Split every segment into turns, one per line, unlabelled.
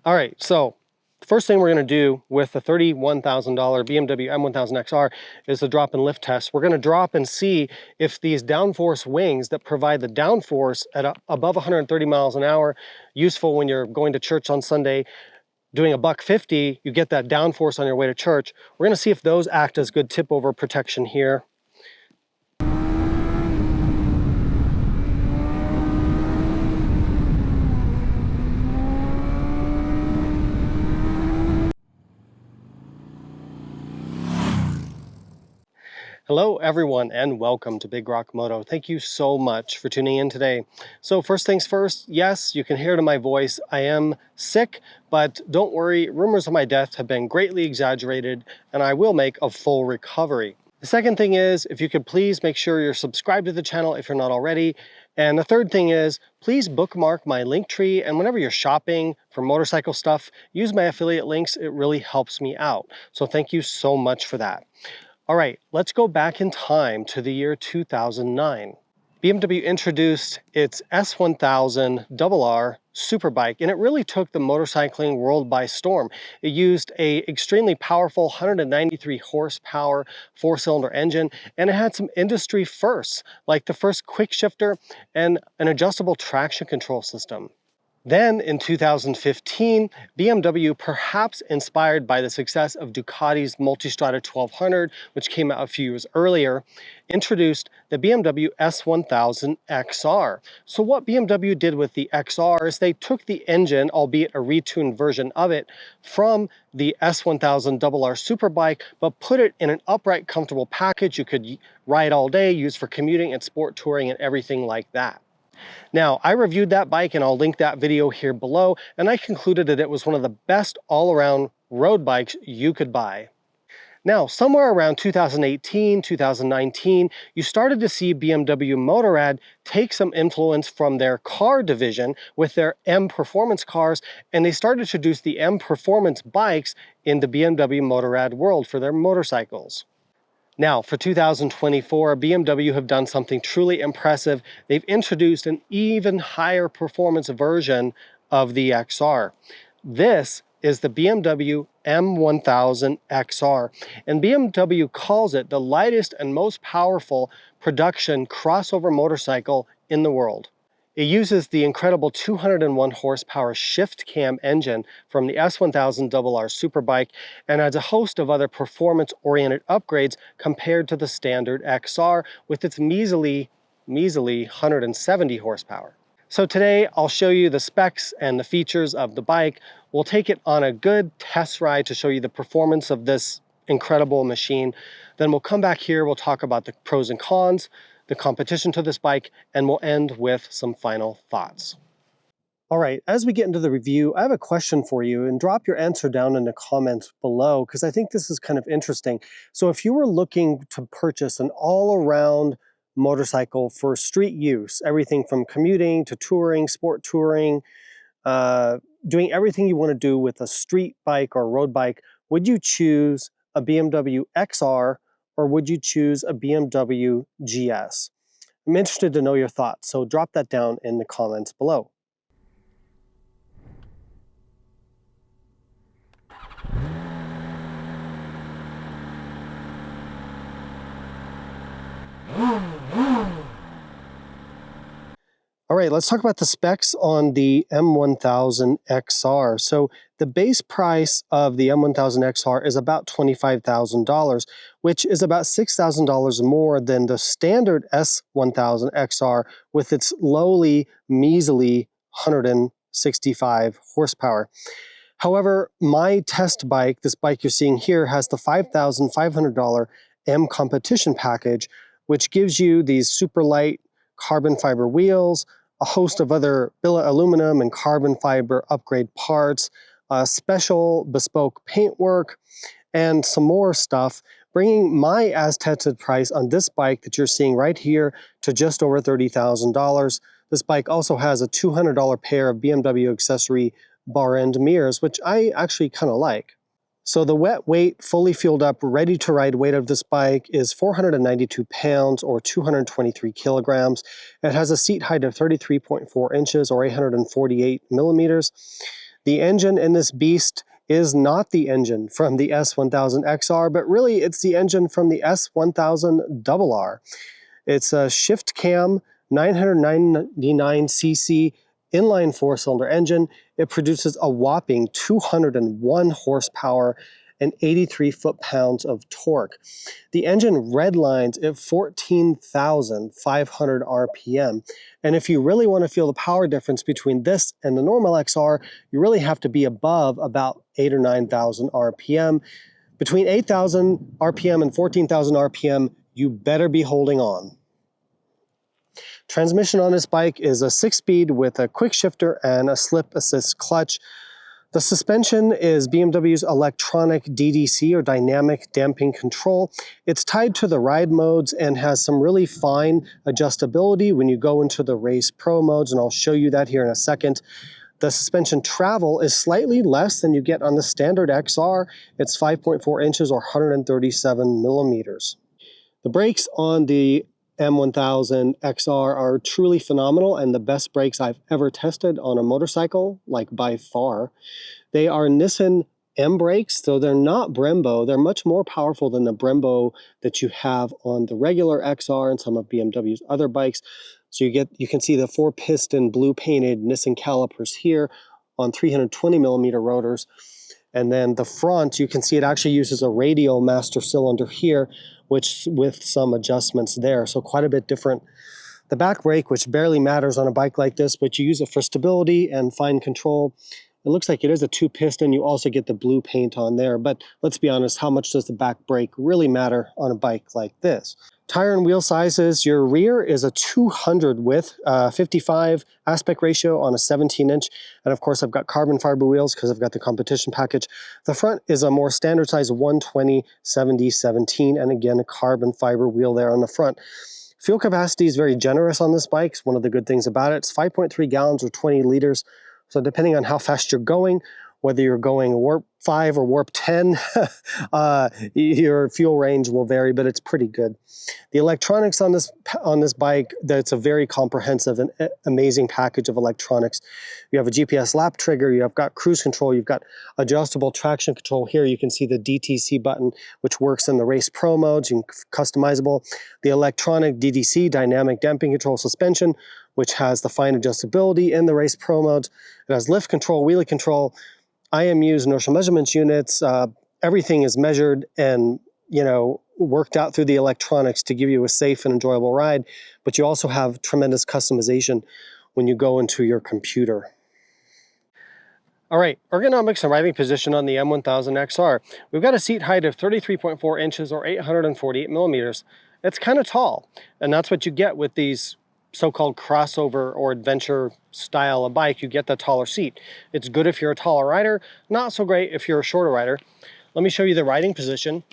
All right, so the first thing we're going to do with the $31,000 BMW M1000XR is the drop and lift test. We're going to drop and see if these downforce wings that provide the downforce at above 130 miles an hour, useful when you're going to church on Sunday, doing a $150, you get that downforce on your way to church. We're going to see if those act as good tip over protection here. Hello everyone and welcome to Big Rock Moto. Thank you so much for tuning in today. So first things first, yes, you can hear it in my voice, I am sick, but don't worry, rumors of my death have been greatly exaggerated and I will make a full recovery. The second thing is, if you could please make sure you're subscribed to the channel if you're not already. And the third thing is, please bookmark my link tree, and whenever you're shopping for motorcycle stuff, use my affiliate links. It really helps me out. So thank you so much for that. All right, let's go back in time to the year 2009. BMW introduced its S1000RR Superbike, and it really took the motorcycling world by storm. It used an extremely powerful 193 horsepower four-cylinder engine, and it had some industry firsts, like the first quick shifter and an adjustable traction control system. Then in 2015, BMW, perhaps inspired by the success of Ducati's Multistrada 1200, which came out a few years earlier, introduced the BMW S1000XR. So what BMW did with the XR is they took the engine, albeit a retuned version of it, from the S1000RR Superbike, but put it in an upright, comfortable package you could ride all day, use for commuting and sport touring and everything like that. Now, I reviewed that bike and I'll link that video here below, and I concluded that it was one of the best all-around road bikes you could buy. Now, somewhere around 2018, 2019, you started to see BMW Motorrad take some influence from their car division with their M Performance cars, and they started to introduce the M Performance bikes in the BMW Motorrad world for their motorcycles. Now, for 2024, BMW have done something truly impressive. They've introduced an even higher performance version of the XR. This is the BMW M1000XR, and BMW calls it the lightest and most powerful production crossover motorcycle in the world. It uses the incredible 201 horsepower shift cam engine from the S1000RR Superbike and adds a host of other performance-oriented upgrades compared to the standard XR with its measly 170 horsepower. So today I'll show you the specs and the features of the bike. We'll take it on a good test ride to show you the performance of this incredible machine. Then we'll come back here, we'll talk about the pros and cons, the competition to this bike, and we'll end with some final thoughts. All right, as we get into the review, I have a question for you, and drop your answer down in the comments below because I think this is kind of interesting. So if you were looking to purchase an all-around motorcycle for street use, everything from commuting to touring, sport touring, doing everything you want to do with a street bike or road bike, would you choose a BMW XR or would you choose a BMW GS? I'm interested to know your thoughts, so drop that down in the comments below. All right, let's talk about the specs on the M1000XR. So the base price of the M1000XR is about $25,000, which is about $6,000 more than the standard S1000XR with its lowly, measly 165 horsepower. However, my test bike, this bike you're seeing here, has the $5,500 M Competition package, which gives you these super light carbon fiber wheels, a host of other billet aluminum and carbon fiber upgrade parts, special bespoke paintwork, and some more stuff, bringing my as-tested price on this bike that you're seeing right here to just over $30,000. This bike also has a $200 pair of BMW accessory bar end mirrors, which I actually kind of like. So the wet weight, fully fueled up, ready to ride weight of this bike is 492 pounds or 223 kilograms. It has a seat height of 33.4 inches or 848 millimeters. The engine in this beast is not the engine from the S1000XR, but really it's the engine from the S1000RR. It's a shift cam 999cc inline four-cylinder engine. It produces a whopping 201 horsepower and 83 foot-pounds of torque. The engine redlines at 14,500 RPM. And if you really want to feel the power difference between this and the normal XR, you really have to be above about 8,000 or 9,000 RPM. Between 8,000 RPM and 14,000 RPM, you better be holding on. Transmission on this bike is a 6-speed with a quick shifter and a slip assist clutch. The suspension is BMW's electronic DDC, or dynamic damping control. It's tied to the ride modes and has some really fine adjustability when you go into the race pro modes, and I'll show you that here in a second. The suspension travel is slightly less than you get on the standard XR. It's 5.4 inches or 137 millimeters. The brakes on the M1000XR are truly phenomenal and the best brakes I've ever tested on a motorcycle, like by far. They are Nissan M brakes, so they're not Brembo. They're much more powerful than the Brembo that you have on the regular XR and some of BMW's other bikes. So you can see the 4-piston blue painted Nissan calipers here on 320 millimeter rotors. And then the front, you can see it actually uses a radial master cylinder here, which with some adjustments there. So quite a bit different. The back brake, which barely matters on a bike like this, but you use it for stability and fine control. It looks like it is a 2-piston. You also get the blue paint on there. But let's be honest, how much does the back brake really matter on a bike like this? Tire and wheel sizes, your rear is a 200 width, 55 aspect ratio on a 17-inch. And of course, I've got carbon fiber wheels because I've got the competition package. The front is a more standard size 120/70/17, and again, a carbon fiber wheel there on the front. Fuel capacity is very generous on this bike. It's one of the good things about it. It's 5.3 gallons or 20 liters. So depending on how fast you're going, whether you're going warp 5 or warp 10, your fuel range will vary, but it's pretty good. The electronics on this bike, that's a very comprehensive and amazing package of electronics. You have a GPS lap trigger, you have got cruise control, you've got adjustable traction control. Here you can see the DTC button, which works in the race pro modes, customizable. The electronic DDC, dynamic damping control suspension, which has the fine adjustability in the race pro modes. It has lift control, wheelie control, IMUs, inertial measurements units. Everything is measured and, worked out through the electronics to give you a safe and enjoyable ride. But you also have tremendous customization when you go into your computer. All right, ergonomics and riding position on the M1000XR. We've got a seat height of 33.4 inches or 848 millimeters. It's kind of tall, and that's what you get with these so-called crossover or adventure style of bike. You get the taller seat. It's good if you're a taller rider, not so great if you're a shorter rider. Let me show you the riding position.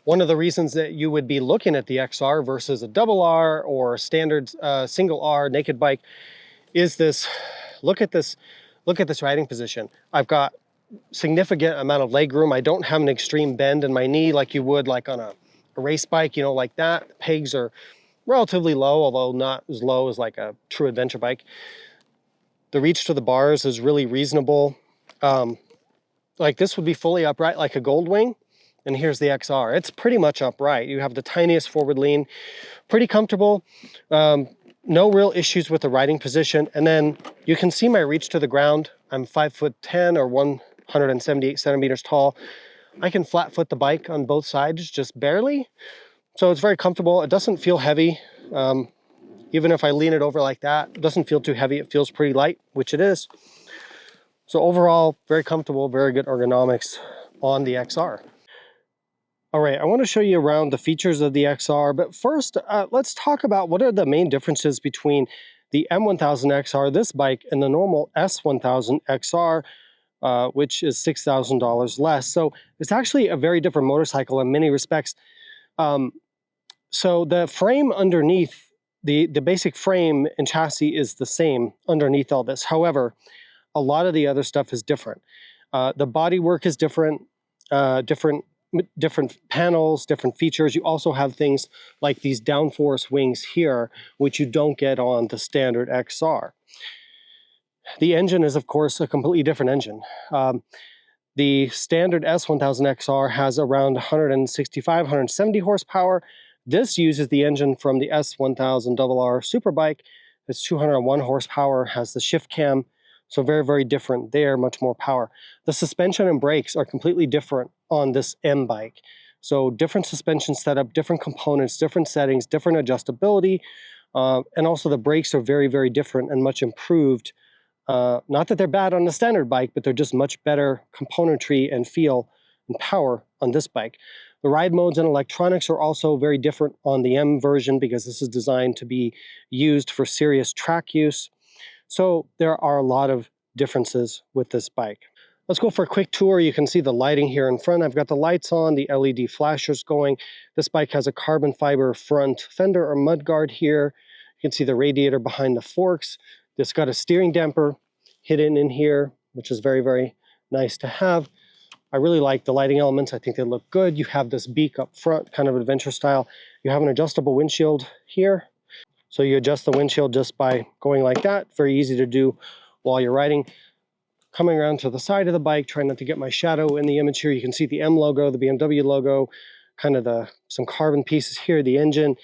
One of the reasons that you would be looking at the XR versus a double R or a standard single R naked bike is this. Look at this riding position. I've got significant amount of leg room. I don't have an extreme bend in my knee like you would like on a race bike, like that. The pegs are relatively low, although not as low as like a true adventure bike. The reach to the bars is really reasonable. Like this would be fully upright like a Goldwing. And here's the XR. It's pretty much upright. You have the tiniest forward lean, pretty comfortable. No real issues with the riding position. And then you can see my reach to the ground. I'm 5'10" or 178 centimeters tall. I can flat foot the bike on both sides, just barely. So it's very comfortable. It doesn't feel heavy. Even if I lean it over like that, it doesn't feel too heavy. It feels pretty light, which it is. So overall, very comfortable, very good ergonomics on the XR. All right, I want to show you around the features of the XR, but first, let's talk about what are the main differences between the M1000XR, this bike, and the normal S1000XR, which is $6,000 less. So it's actually a very different motorcycle in many respects. So the frame underneath, the basic frame and chassis is the same underneath all this. However, a lot of the other stuff is different. The bodywork is different, different panels, different features. You also have things like these downforce wings here, which you don't get on the standard XR. The engine is, of course, a completely different engine. The standard S1000XR has around 165, 170 horsepower. This uses the engine from the S1000RR Superbike. It's 201 horsepower, has the shift cam, so very, very different there, much more power. The suspension and brakes are completely different on this M bike. So different suspension setup, different components, different settings, different adjustability, and also the brakes are very, very different and much improved. Not that they're bad on the standard bike, but they're just much better componentry and feel and power on this bike. The ride modes and electronics are also very different on the M version because this is designed to be used for serious track use. So there are a lot of differences with this bike. Let's go for a quick tour. You can see the lighting here in front. I've got the lights on, the LED flashers going. This bike has a carbon fiber front fender or mudguard here. You can see the radiator behind the forks. It's got a steering damper hidden in here, which is very, very nice to have. I really like the lighting elements. I think they look good. You have this beak up front, kind of adventure style. You have an adjustable windshield here. So you adjust the windshield just by going like that. Very easy to do while you're riding. Coming around to the side of the bike, trying not to get my shadow in the image here. You can see the M logo, the BMW logo, kind of some carbon pieces here, the engine.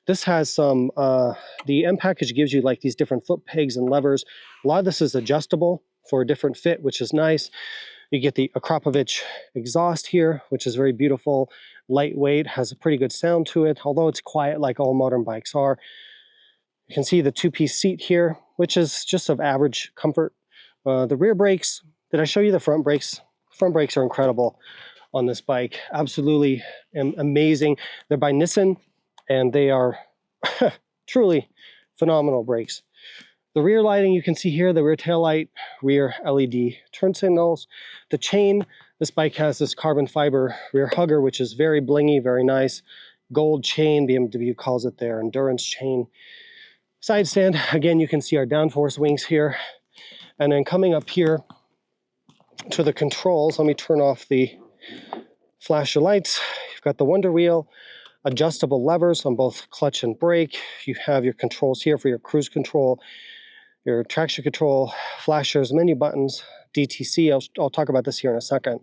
This has some, the M package gives you like these different foot pegs and levers. A lot of this is adjustable for a different fit, which is nice. You get the Akrapovic exhaust here, which is very beautiful, lightweight, has a pretty good sound to it, although it's quiet like all modern bikes are. You can see the two-piece seat here, which is just of average comfort. The rear brakes, did I show you the front brakes? Front brakes are incredible on this bike, absolutely amazing. They're by Nissan, and they are truly phenomenal brakes. The rear lighting you can see here, the rear tail light, rear LED turn signals. The chain, this bike has this carbon fiber rear hugger, which is very blingy, very nice. Gold chain, BMW calls it their endurance chain. Side stand, again, you can see our downforce wings here. And then coming up here to the controls, let me turn off the flasher lights. You've got the Wonder Wheel, adjustable levers on both clutch and brake. You have your controls here for your cruise control, your traction control, flashers, menu buttons, DTC. I'll talk about this here in a second.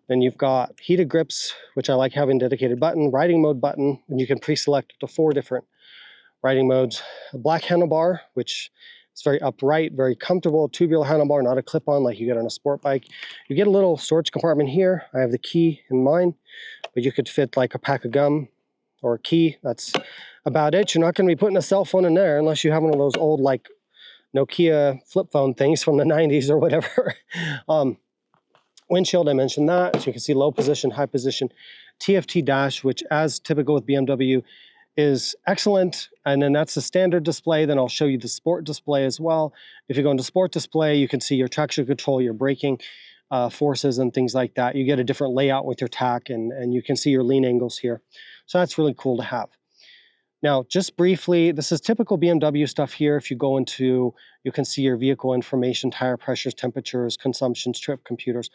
Then you've got heated grips, which I like having dedicated button, riding mode button, and you can pre-select up to 4 different riding modes. A black handlebar, which is very upright, very comfortable, tubular handlebar, not a clip-on like you get on a sport bike. You get a little storage compartment here. I have the key in mine, but you could fit like a pack of gum or a key. That's about it. You're not going to be putting a cell phone in there unless you have one of those old like Nokia flip phone things from the 90s or whatever. Windshield, I mentioned that. So you can see low position, high position. TFT dash, which as typical with BMW, is excellent. And then that's the standard display. Then I'll show you the sport display as well. If you go into sport display, you can see your traction control, your braking forces and things like that. You get a different layout with your tack and you can see your lean angles here. So that's really cool to have. Now, just briefly, this is typical BMW stuff here. If you go into, you can see your vehicle information, tire pressures, temperatures, consumptions, trip computers,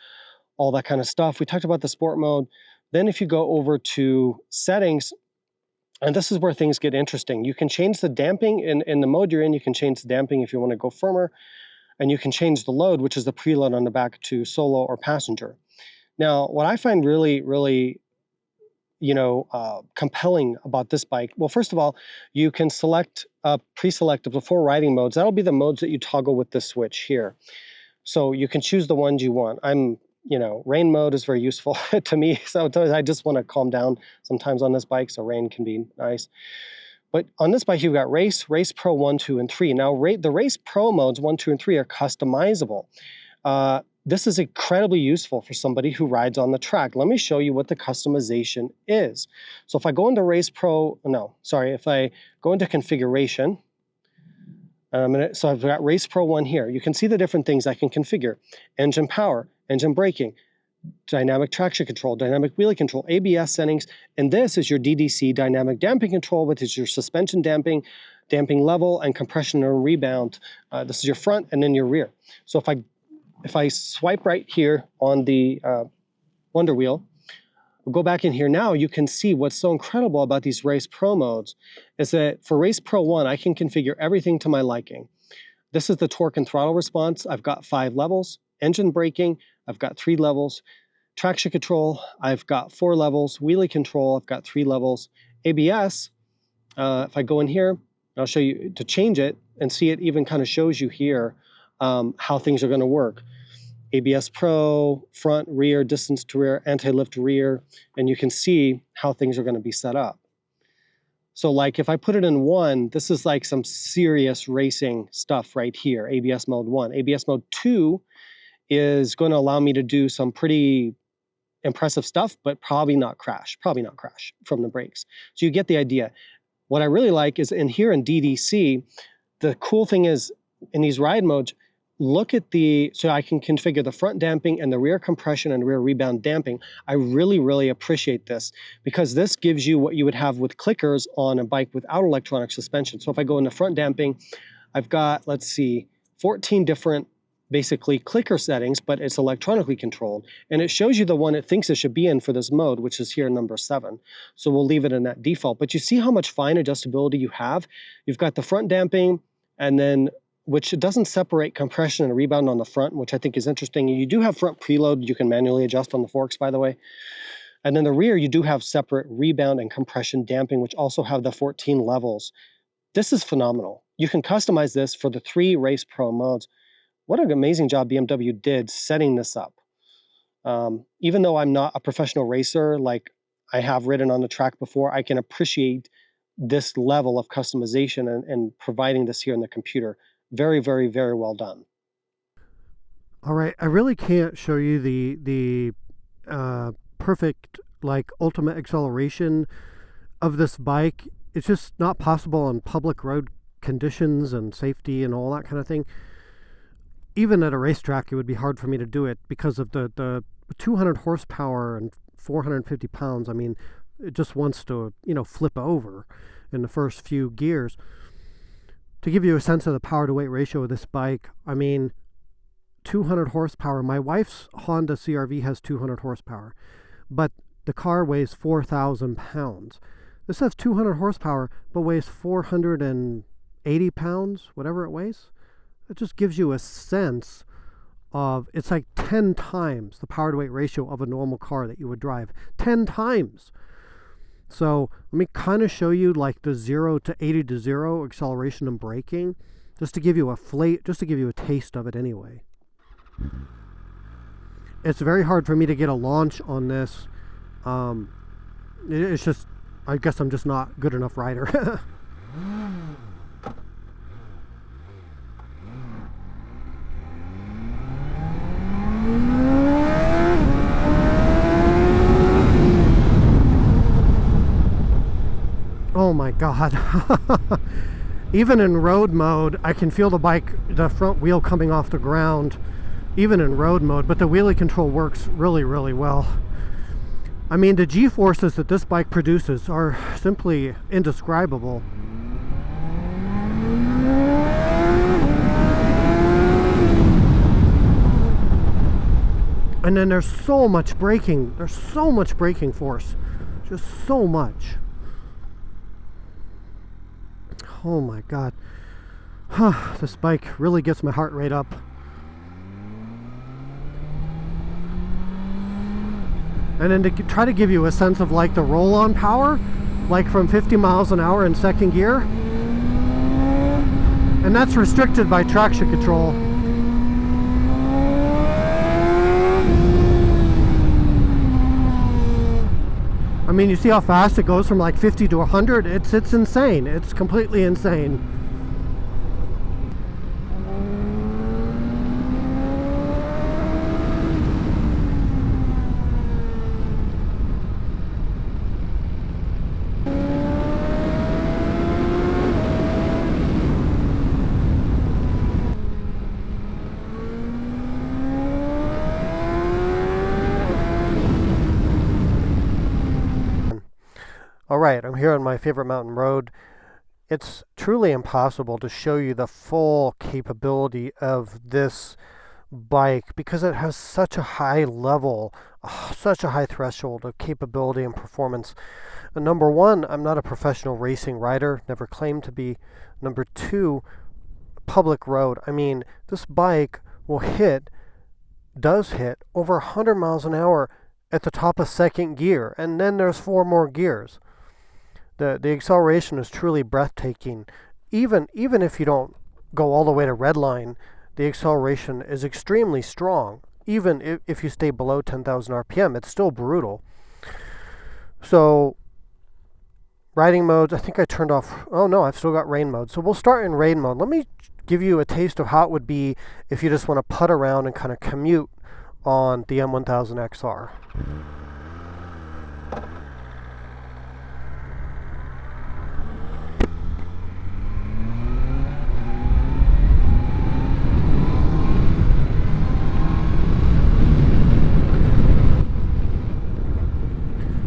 all that kind of stuff. We talked about the sport mode. Then if you go over to settings, and this is where things get interesting. You can change the damping in the mode you're in. You can change the damping if you want to go firmer. And you can change the load, which is the preload on the back, to solo or passenger. Now, what I find really, really compelling about this bike, well, first of all, you can select, pre-select up to 4 riding modes. That'll be the modes that you toggle with this switch here. So you can choose the ones you want. Rain mode is very useful to me. So I just want to calm down sometimes on this bike, so rain can be nice. But on this bike, you've got Race, Race Pro 1, 2, and 3. Now, the Race Pro modes 1, 2, and 3 are customizable. This is incredibly useful for somebody who rides on the track. Let me show you what the customization is. So if I go into if I go into configuration, so I've got Race Pro 1 here. You can see the different things I can configure. Engine power, engine braking, dynamic traction control, dynamic wheel control, ABS settings, and this is your DDC dynamic damping control, which is your suspension damping, damping level, and compression and rebound. This is your front and then your rear. So if I swipe right here on the Wonder Wheel, we'll go back in here now, you can see what's so incredible about these Race Pro modes is that for Race Pro 1, I can configure everything to my liking. This is the torque and throttle response. I've got 5 levels. Engine braking, I've got 3 levels. Traction control, I've got 4 levels. Wheelie control, I've got 3 levels. ABS, if I go in here, I'll show you to change it and see it even kind of shows you here how things are going to work. ABS Pro, front, rear, distance to rear, anti-lift rear, and you can see how things are going to be set up. So like if I put it in 1, this is like some serious racing stuff right here, ABS mode 1. ABS mode 2 is going to allow me to do some pretty impressive stuff, but probably not crash from the brakes. So you get the idea. What I really like is in here in DDC, the cool thing is in these ride modes, look at so I can configure the front damping and the rear compression and rear rebound damping. I really, really appreciate this because this gives you what you would have with clickers on a bike without electronic suspension. So if I go into front damping, I've got, let's see, 14 different basically clicker settings, but it's electronically controlled. And it shows you the one it thinks it should be in for this mode, which is here number 7. So we'll leave it in that default. But you see how much fine adjustability you have? You've got the front damping, and then which doesn't separate compression and rebound on the front, which I think is interesting. You do have front preload you can manually adjust on the forks, by the way. And then the rear, you do have separate rebound and compression damping, which also have the 14 levels. This is phenomenal. You can customize this for the 3 Race Pro modes. What an amazing job BMW did setting this up. Even though I'm not a professional racer, like I have ridden on the track before, I can appreciate this level of customization and providing this here in the computer. Very, very, very well done.
All right, I really can't show you the perfect, like, ultimate acceleration of this bike. It's just not possible on public road conditions and safety and all that kind of thing. Even at a racetrack, it would be hard for me to do it because of the 200 horsepower and 450 pounds. I mean, it just wants to, flip over in the first few gears. To give you a sense of the power to weight ratio of this bike, I mean, 200 horsepower. My wife's Honda CR-V has 200 horsepower, but the car weighs 4,000 pounds. This has 200 horsepower, but weighs 480 pounds, whatever it weighs. It just gives you a sense of, it's like 10 times the power to weight ratio of a normal car that you would drive. 10 times. So let me kind of show you like the 0 to 80 to 0 acceleration and braking, just to give you a taste of it anyway. It's very hard for me to get a launch on this. It's just, I guess I'm just not a good enough rider. Oh my God. Even in road mode, I can feel the front wheel coming off the ground, even in road mode, but the wheelie control works really, really well. I mean, the G-forces that this bike produces are simply indescribable. And then there's so much braking. There's so much braking force. Just so much. Oh my God. This bike really gets my heart rate up. And then to try to give you a sense of like the roll-on power, like from 50 miles an hour in second gear. And that's restricted by traction control. I mean, you see how fast it goes from like 50 to 100? It's insane. It's completely insane. Alright, I'm here on my favorite mountain road. It's truly impossible to show you the full capability of this bike because it has such a high level, such a high threshold of capability and performance. Number one, I'm not a professional racing rider, never claimed to be. Number two, public road, I mean, this bike does hit over 100 miles an hour at the top of second gear, and then there's 4 more gears. The acceleration is truly breathtaking. Even if you don't go all the way to red line, the acceleration is extremely strong. Even if you stay below 10,000 RPM, it's still brutal. So, riding modes, I think I turned off, oh no, I've still got rain mode. So we'll start in rain mode. Let me give you a taste of how it would be if you just want to putt around and kind of commute on the M1000XR.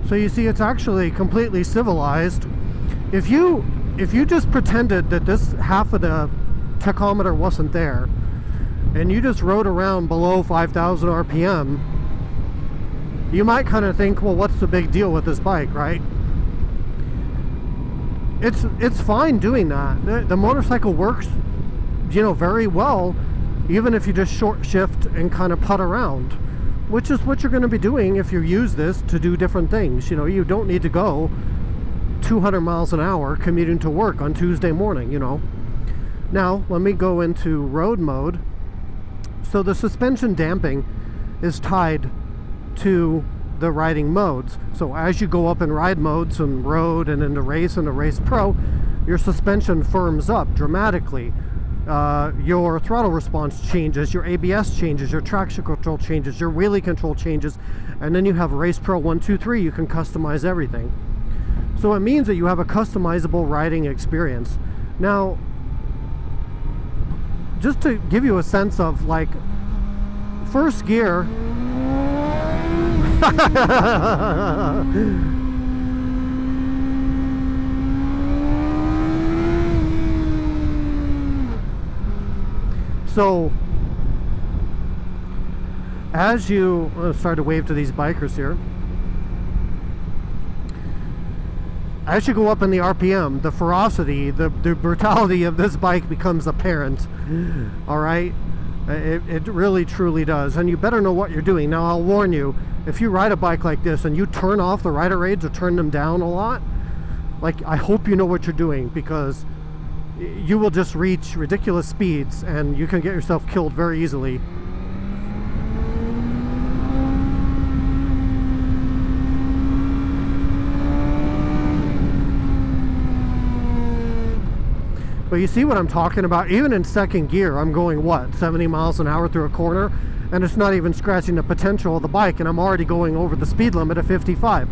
So you see, it's actually completely civilized. If you just pretended that this half of the tachometer wasn't there, and you just rode around below 5,000 RPM, you might kind of think, well, what's the big deal with this bike, right? It's fine doing that. The motorcycle works, very well, even if you just short shift and kind of putt around, which is what you're going to be doing if you use this to do different things. You don't need to go 200 miles an hour commuting to work on Tuesday morning, Now, let me go into road mode. So the suspension damping is tied to the riding modes. So as you go up in ride modes and road and into race and the Race Pro, your suspension firms up dramatically. Your throttle response changes, your ABS changes, your traction control changes, your wheelie control changes, and then you have Race Pro 1, 2, 3. You can customize everything. So it means that you have a customizable riding experience. Now, just to give you a sense of like first gear, so as you start to wave to these bikers here, as you go up in the RPM, the ferocity, the brutality of this bike becomes apparent. All right, it really truly does, and you better know what you're doing. Now, I'll warn you, if you ride a bike like this and you turn off the rider aids or turn them down a lot, like, I hope you know what you're doing, because you will just reach ridiculous speeds and you can get yourself killed very easily. But you see what I'm talking about? Even in second gear, I'm going, what, 70 miles an hour through a corner? And it's not even scratching the potential of the bike, and I'm already going over the speed limit of 55.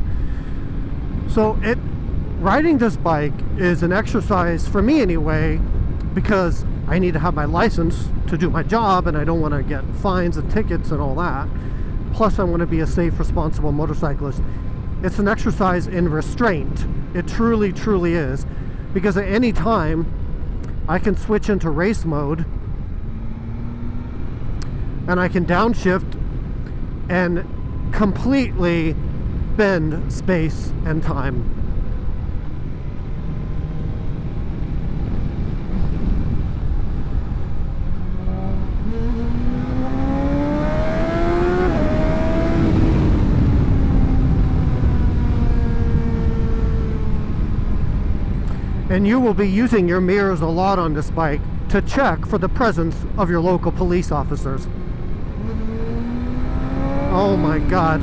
So riding this bike is an exercise, for me anyway, because I need to have my license to do my job, and I don't want to get fines and tickets and all that. Plus, I want to be a safe, responsible motorcyclist. It's an exercise in restraint. It truly, truly is. Because at any time, I can switch into race mode and I can downshift and completely bend space and time. And you will be using your mirrors a lot on this bike to check for the presence of your local police officers. Oh my God.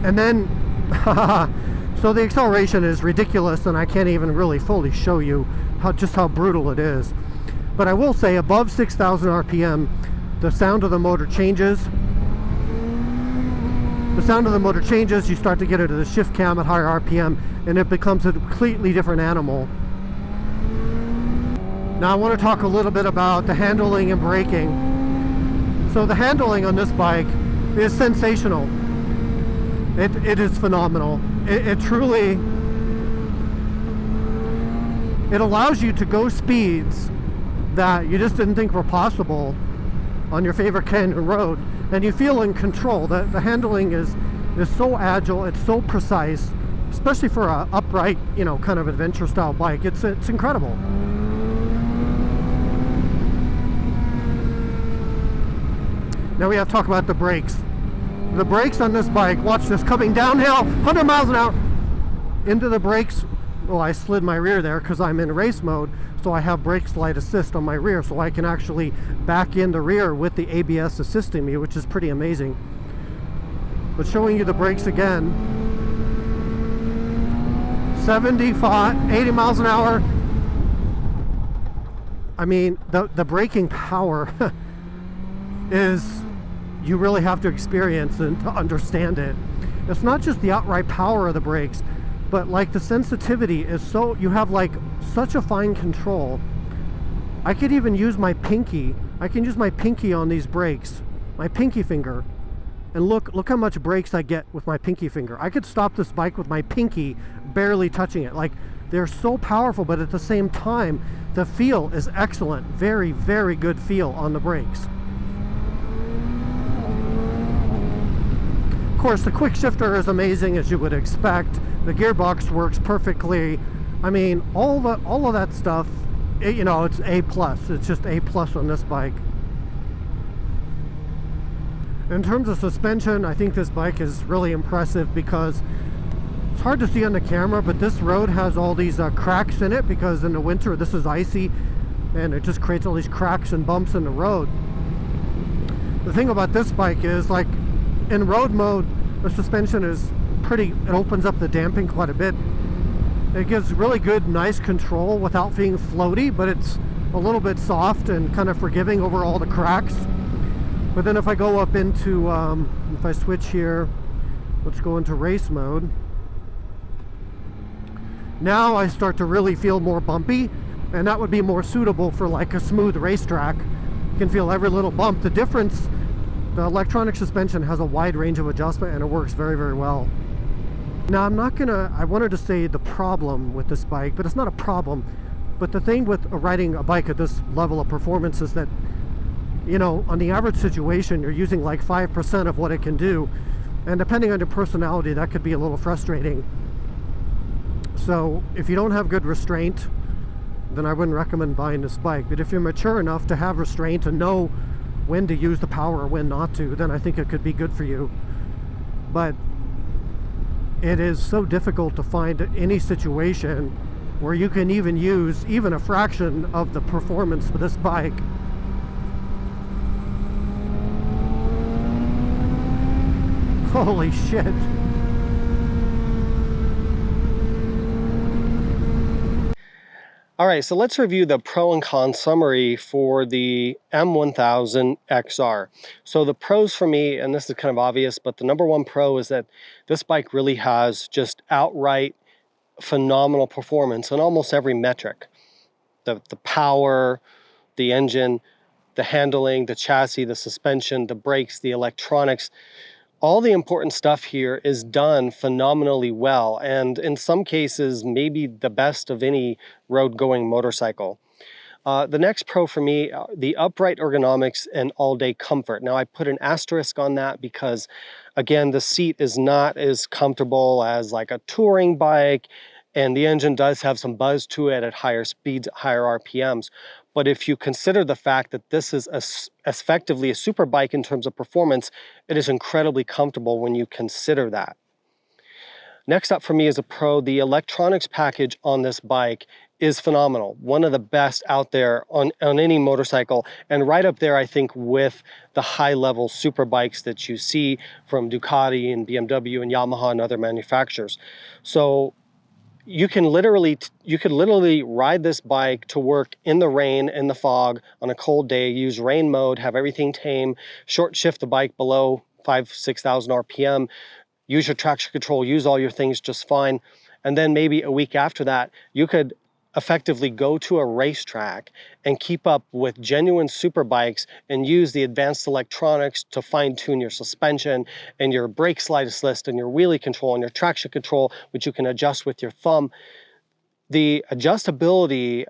And then so the acceleration is ridiculous, and I can't even really fully show you just how brutal it is. But I will say, above 6,000 RPM, the sound of the motor changes. The sound of the motor changes, you start to get into the shift cam at higher RPM, and it becomes a completely different animal. Now I want to talk a little bit about the handling and braking. So the handling on this bike is sensational. It is phenomenal. It truly, it allows you to go speeds that you just didn't think were possible on your favorite canyon road, and you feel in control. The handling is so agile, it's so precise, especially for a upright, you know, kind of adventure style bike. It's incredible. Now we have to talk about the brakes. The brakes on this bike, watch this, coming downhill, 100 miles an hour into the brakes. Well, I slid my rear there because I'm in race mode, so I have brake slide assist on my rear, so I can actually back in the rear with the ABS assisting me, which is pretty amazing. But showing you the brakes again, 75, 80 miles an hour. I mean, the braking power is, you really have to experience and to understand it. It's not just the outright power of the brakes, but like the sensitivity is so, you have like such a fine control. I could even use my pinky. I can use my pinky on these brakes, my pinky finger, and look how much brakes I get with my pinky finger. I could stop this bike with my pinky barely touching it. Like, they're so powerful, but at the same time, the feel is excellent. Very, very good feel on the brakes. Of course, the quick shifter is amazing, as you would expect. The gearbox works perfectly. I mean, all of that stuff, you know, it's A+. It's just A+ on this bike. In terms of suspension, I think this bike is really impressive because it's hard to see on the camera, but this road has all these cracks in it because in the winter this is icy and it just creates all these cracks and bumps in the road. The thing about this bike is, like, in road mode, the suspension is pretty, it opens up the damping quite a bit. It gives really good, nice control without being floaty, but it's a little bit soft and kind of forgiving over all the cracks. But then if I go up into, if I switch here, let's go into race mode. Now I start to really feel more bumpy, and that would be more suitable for like a smooth racetrack. You can feel every little bump. The difference, the electronic suspension has a wide range of adjustment and it works very, very well. Now I wanted to say the problem with this bike, but it's not a problem. But the thing with riding a bike at this level of performance is that, you know, on the average situation, you're using like 5% of what it can do. And depending on your personality, that could be a little frustrating. So if you don't have good restraint, then I wouldn't recommend buying this bike. But if you're mature enough to have restraint and know when to use the power or when not to, then I think it could be good for you. But it is so difficult to find any situation where you can even use even a fraction of the performance of this bike. Holy shit.
All right, so let's review the pro and con summary for the M1000XR. So the pros for me, and this is kind of obvious, but the number one pro is that this bike really has just outright phenomenal performance on almost every metric. The power, the engine, the handling, the chassis, the suspension, the brakes, the electronics. All the important stuff here is done phenomenally well, and in some cases, maybe the best of any road-going motorcycle. The next pro for me, the upright ergonomics and all-day comfort. Now, I put an asterisk on that because, again, the seat is not as comfortable as like a touring bike, and the engine does have some buzz to it at higher speeds, higher RPMs. But if you consider the fact that this is effectively a super bike in terms of performance, it is incredibly comfortable when you consider that. Next up for me as a pro, the electronics package on this bike is phenomenal. One of the best out there on any motorcycle, and right up there, I think, with the high-level super bikes that you see from Ducati and BMW and Yamaha and other manufacturers. So you could literally ride this bike to work in the rain, in the fog, on a cold day, use rain mode, have everything tame, short shift the bike below 6,000 RPM, use your traction control, use all your things just fine. And then maybe a week after that, you could effectively go to a racetrack and keep up with genuine super bikes and use the advanced electronics to fine-tune your suspension and your brake slide assist and your wheelie control and your traction control, which you can adjust with your thumb. The adjustability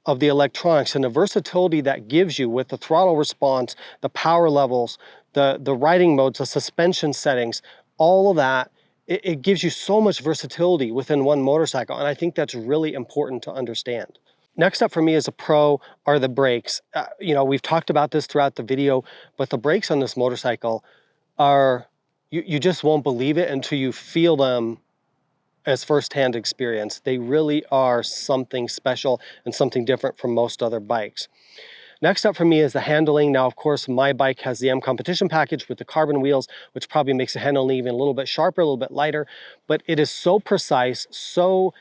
of the electronics and the versatility that gives you with the throttle response, the power levels, the riding modes, the suspension settings, all of that, it gives you so much versatility within one motorcycle. And I think that's really important to understand. Next up for me as a pro are the brakes. You know, we've talked about this throughout the video, but the brakes on this motorcycle are, you just won't believe it until you feel them as firsthand experience. They really are something special and something different from most other bikes. Next up for me is the handling. Now, of course, my bike has the M Competition package with the carbon wheels, which probably makes the handling even a little bit sharper, a little bit lighter, but it is so precise, so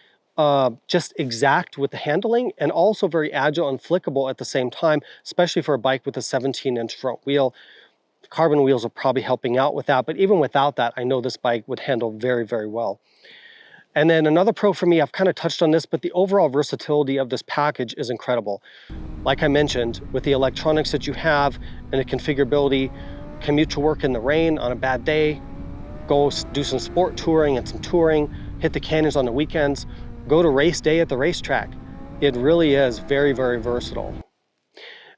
just exact with the handling, and also very agile and flickable at the same time, especially for a bike with a 17-inch front wheel. The carbon wheels are probably helping out with that, but even without that, I know this bike would handle very, very well. And then another pro for me, I've kind of touched on this, but the overall versatility of this package is incredible. Like I mentioned, with the electronics that you have and the configurability, commute to work in the rain on a bad day, go do some sport touring and some touring, hit the canyons on the weekends, go to race day at the racetrack. It really is very, very versatile.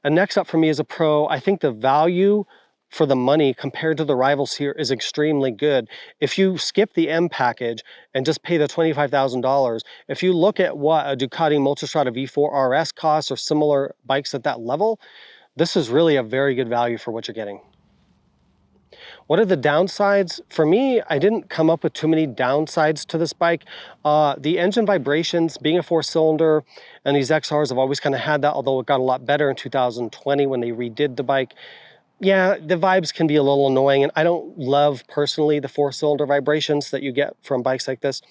And next up for me as a pro, I think the value for the money compared to the rivals here is extremely good. If you skip the M package and just pay the $25,000, if you look at what a Ducati Multistrada V4 RS costs or similar bikes at that level, this is really a very good value for what you're getting. What are the downsides? For me, I didn't come up with too many downsides to this bike. The engine vibrations, being a 4-cylinder, and these XRs have always kind of had that, although it got a lot better in 2020 when they redid the bike. Yeah, the vibes can be a little annoying, and I don't love personally the 4-cylinder vibrations that you get from bikes like this.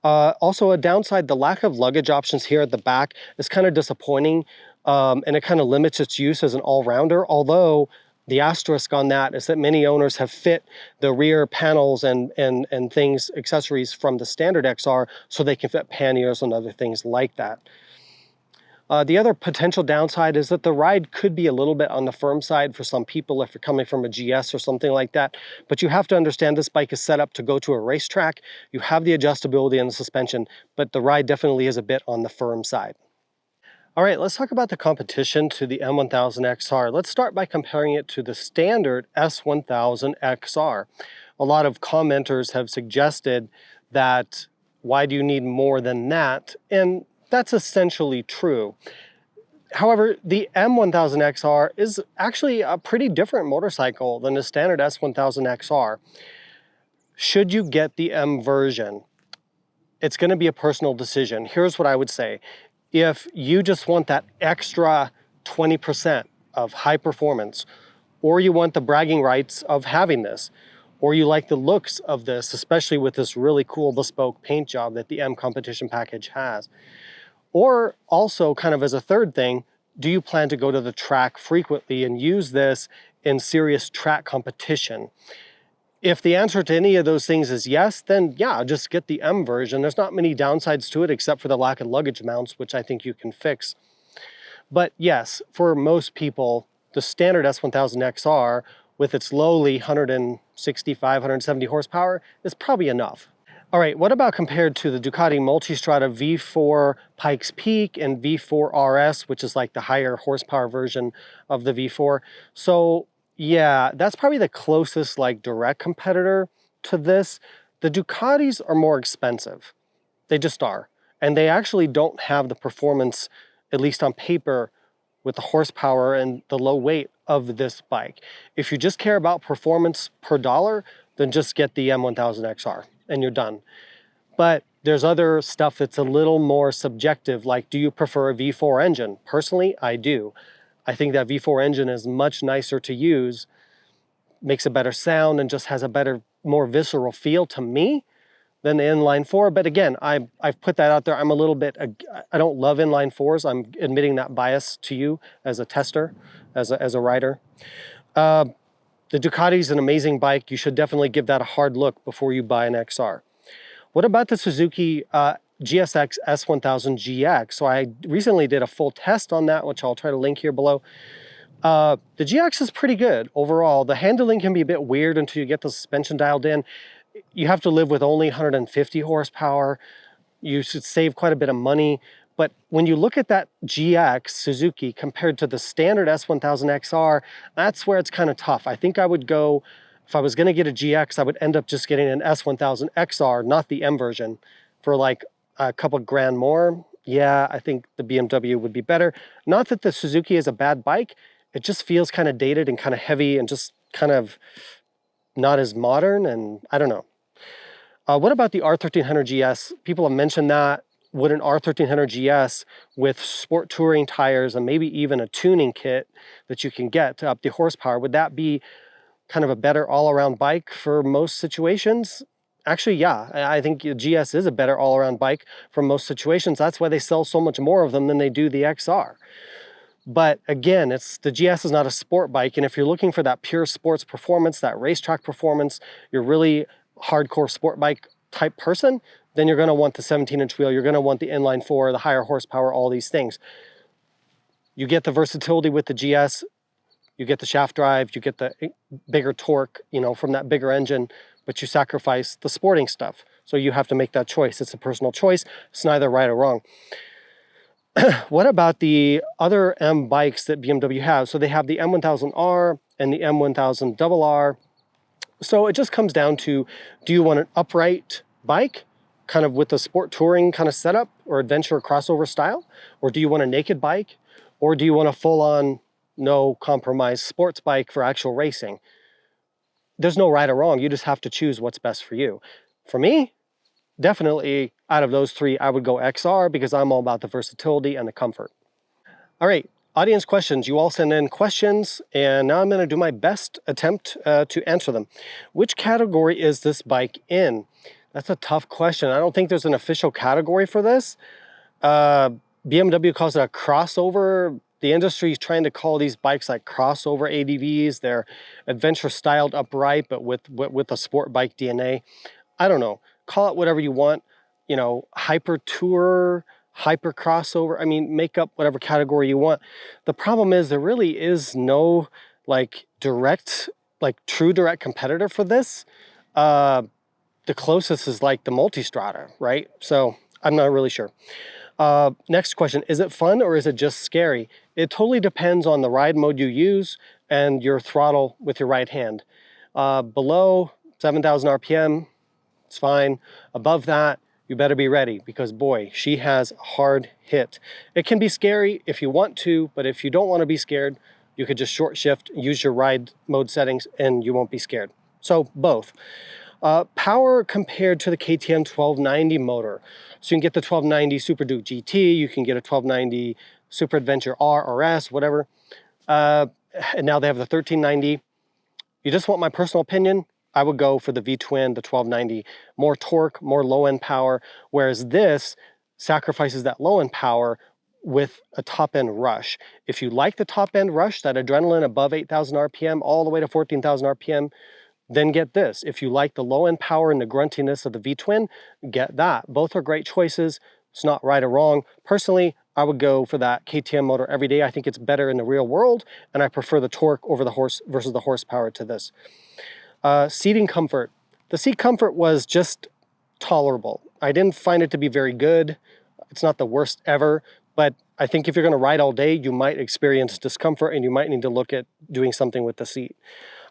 Also a downside, the lack of luggage options here at the back is kind of disappointing, and it kind of limits its use as an all-rounder, although the asterisk on that is that many owners have fit the rear panels and things, accessories from the standard XR so they can fit panniers and other things like that. The other potential downside is that the ride could be a little bit on the firm side for some people if you're coming from a GS or something like that. But you have to understand this bike is set up to go to a racetrack. You have the adjustability and the suspension, but the ride definitely is a bit on the firm side. All right, let's talk about the competition to the M1000XR. Let's start by comparing it to the standard S1000XR. A lot of commenters have suggested that why do you need more than that? And that's essentially true. However, the M1000XR is actually a pretty different motorcycle than the standard S1000XR. Should you get the M version? It's going to be a personal decision. Here's what I would say. If you just want that extra 20% of high performance, or you want the bragging rights of having this, or you like the looks of this, especially with this really cool bespoke paint job that the M Competition package has, or also kind of as a third thing, do you plan to go to the track frequently and use this in serious track competition? If the answer to any of those things is yes, then yeah, just get the M version. There's not many downsides to it except for the lack of luggage mounts, which I think you can fix. But yes, for most people, the standard S1000XR with its lowly 165, 170 horsepower is probably enough. All right, what about compared to the Ducati Multistrada V4 Pikes Peak and V4 RS, which is like the higher horsepower version of the V4? So yeah, that's probably the closest like direct competitor to this. The Ducatis are more expensive. They just are. And they actually don't have the performance, at least on paper, with the horsepower and the low weight of this bike. If you just care about performance per dollar, then just get the M1000XR and you're done. But there's other stuff that's a little more subjective, like do you prefer a V4 engine? Personally, I do. I think that V4 engine is much nicer to use, makes a better sound, and just has a better, more visceral feel to me than the inline four. But again, I've put that out there. I'm a little bit, I don't love inline fours. I'm admitting that bias to you as a tester, as a rider. The Ducati is an amazing bike. You should definitely give that a hard look before you buy an XR. What about the Suzuki GSX S1000GX? So I recently did a full test on that, which I'll try to link here below. The GX is pretty good overall. The handling can be a bit weird until you get the suspension dialed in. You have to live with only 150 horsepower. You should save quite a bit of money, But when you look at that GX Suzuki compared to the standard S1000XR, that's where it's kind of tough. I think I would go, if I was going to get a GX, I would end up just getting an S1000XR, not the M version, for like a couple grand more. Yeah, I think the BMW would be better. Not that the Suzuki is a bad bike, it just feels kind of dated and kind of heavy and just kind of not as modern, and I don't know. What about the R1300 GS? People have mentioned that. Would an R1300 GS with sport touring tires and maybe even a tuning kit that you can get to up the horsepower, would that be kind of a better all-around bike for most situations? Actually, yeah, I think the GS is a better all-around bike for most situations. That's why they sell so much more of them than they do the XR. But again, the GS is not a sport bike, and if you're looking for that pure sports performance, that racetrack performance, you're really hardcore sport bike type person, then you're going to want the 17-inch wheel, you're going to want the inline four, the higher horsepower, all these things. You get the versatility with the GS, you get the shaft drive, you get the bigger torque, from that bigger engine, but you sacrifice the sporting stuff. So you have to make that choice. It's a personal choice. It's neither right or wrong. What about the other M bikes that BMW has? So they have the M1000R and the M1000RR. So it just comes down to, do you want an upright bike, kind of with a sport touring kind of setup or adventure crossover style? Or do you want a naked bike? Or do you want a full-on, no compromise sports bike for actual racing? There's no right or wrong. You just have to choose what's best for you. For me, definitely out of those three, I would go XR because I'm all about the versatility and the comfort. All right, audience questions. You all send in questions, and now I'm going to do my best attempt to answer them. Which category is this bike in? That's a tough question. I don't think there's an official category for this. BMW calls it a crossover. The industry is trying to call these bikes like crossover ADVs. They're adventure styled upright, but with a sport bike DNA. I don't know. Call it whatever you want. Hyper tourer, hyper crossover. I mean, make up whatever category you want. The problem is there really is no true direct competitor for this. The closest is like the Multistrada, right? So I'm not really sure. Next question, is it fun or is it just scary? It totally depends on the ride mode you use and your throttle with your right hand. Below 7,000 RPM, it's fine. Above that, you better be ready because boy, she has a hard hit. It can be scary if you want to, but if you don't want to be scared, you could just short shift, use your ride mode settings, and you won't be scared. So both. Power compared to the KTM 1290 motor. So you can get the 1290 Super Duke GT, you can get a 1290 Super Adventure R or S, whatever. And now they have the 1390. You just want my personal opinion? I would go for the V-twin, the 1290. More torque, more low-end power, whereas this sacrifices that low-end power with a top-end rush. If you like the top-end rush, that adrenaline above 8,000 RPM all the way to 14,000 RPM, then get this. If you like the low-end power and the gruntiness of the V-twin, get that. Both are great choices. It's not right or wrong. Personally, I would go for that KTM motor every day. I think it's better in the real world, and I prefer the torque over the horsepower to this. Seating comfort. The seat comfort was just tolerable. I didn't find it to be very good. It's not the worst ever, but I think if you're going to ride all day, you might experience discomfort and you might need to look at doing something with the seat.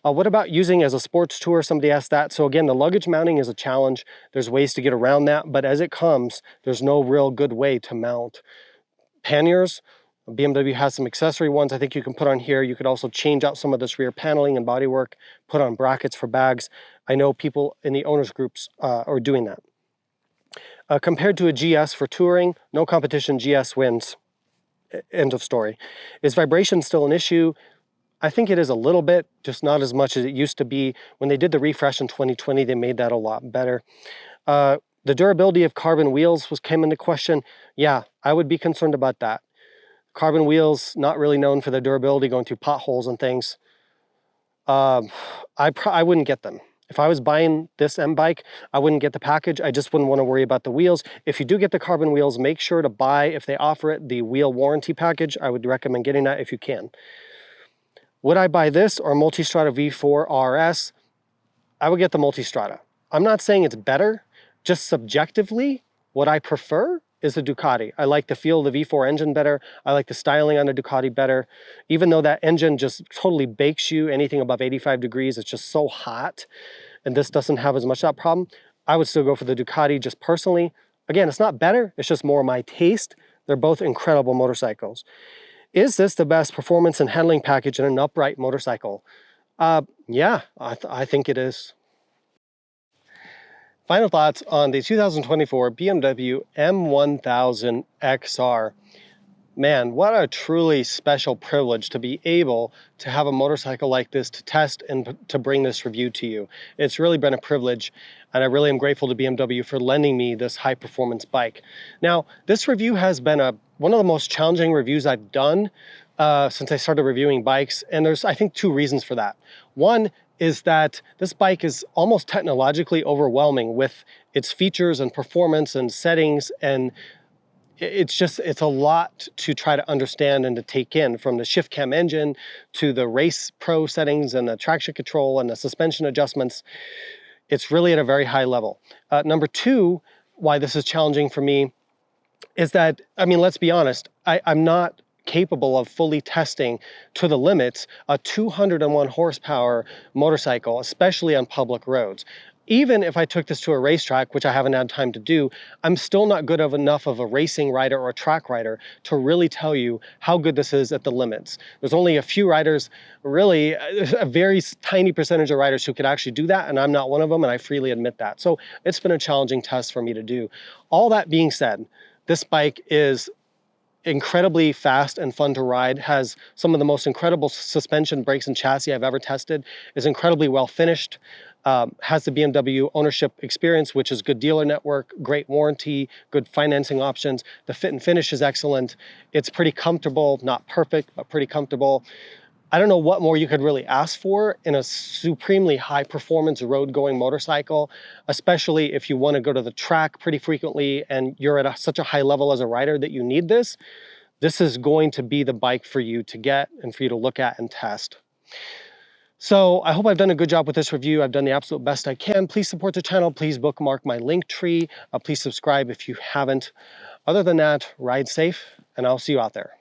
What about using as a sports tour? Somebody asked that. So again, the luggage mounting is a challenge. There's ways to get around that, but as it comes, there's no real good way to mount. Panniers, BMW has some accessory ones I think you can put on here. You could also change out some of this rear paneling and bodywork, put on brackets for bags. I know people in the owners groups are doing that. Compared to a GS for touring, no competition, GS wins. End of story. Is vibration still an issue? I think it is a little bit, just not as much as it used to be. When they did the refresh in 2020, they made that a lot better. The durability of carbon wheels came into question. Yeah, I would be concerned about that. Carbon wheels, not really known for their durability, going through potholes and things. I wouldn't get them. If I was buying this M bike, I wouldn't get the package. I just wouldn't want to worry about the wheels. If you do get the carbon wheels, make sure to buy, if they offer it, the wheel warranty package. I would recommend getting that if you can. Would I buy this or Multistrada V4 RS? I would get the Multistrada. I'm not saying it's better, just subjectively, what I prefer is the Ducati. I like the feel of the V4 engine better. I like the styling on the Ducati better. Even though that engine just totally bakes you, anything above 85 degrees, it's just so hot. And this doesn't have as much of that problem. I would still go for the Ducati just personally. Again, it's not better, it's just more my taste. They're both incredible motorcycles. Is this the best performance and handling package in an upright motorcycle? Yeah, I think it is. Final thoughts on the 2024 BMW M1000XR. Man, what a truly special privilege to be able to have a motorcycle like this to test and to bring this review to you. It's really been a privilege, and I really am grateful to BMW for lending me this high performance bike. Now, this review has been one of the most challenging reviews I've done since I started reviewing bikes, and there's, I think, two reasons for that. One is that this bike is almost technologically overwhelming with its features and performance and settings, and it's a lot to try to understand and to take in, from the shift cam engine to the race pro settings and the traction control and the suspension adjustments. It's really at a very high level. Number two, why this is challenging for me is that, I mean, let's be honest, I'm not capable of fully testing to the limits a 201 horsepower motorcycle, especially on public roads. Even if I took this to a racetrack, which I haven't had time to do, I'm still not good enough of a racing rider or a track rider to really tell you how good this is at the limits. There's only a few riders, really a very tiny percentage of riders who could actually do that, and I'm not one of them, and I freely admit that. So it's been a challenging test for me to do. All that being said, this bike is incredibly fast and fun to ride, has some of the most incredible suspension, brakes, and chassis I've ever tested, is incredibly well finished, has the BMW ownership experience, which is good dealer network, great warranty, good financing options. The fit and finish is excellent. It's pretty comfortable, not perfect, but pretty comfortable. I don't know what more you could really ask for in a supremely high performance road going motorcycle, especially if you want to go to the track pretty frequently and you're at such a high level as a rider that you need this. This is going to be the bike for you to get and for you to look at and test. So I hope I've done a good job with this review. I've done the absolute best I can. Please support the channel. Please bookmark my link tree. Please subscribe if you haven't. Other than that, ride safe, and I'll see you out there.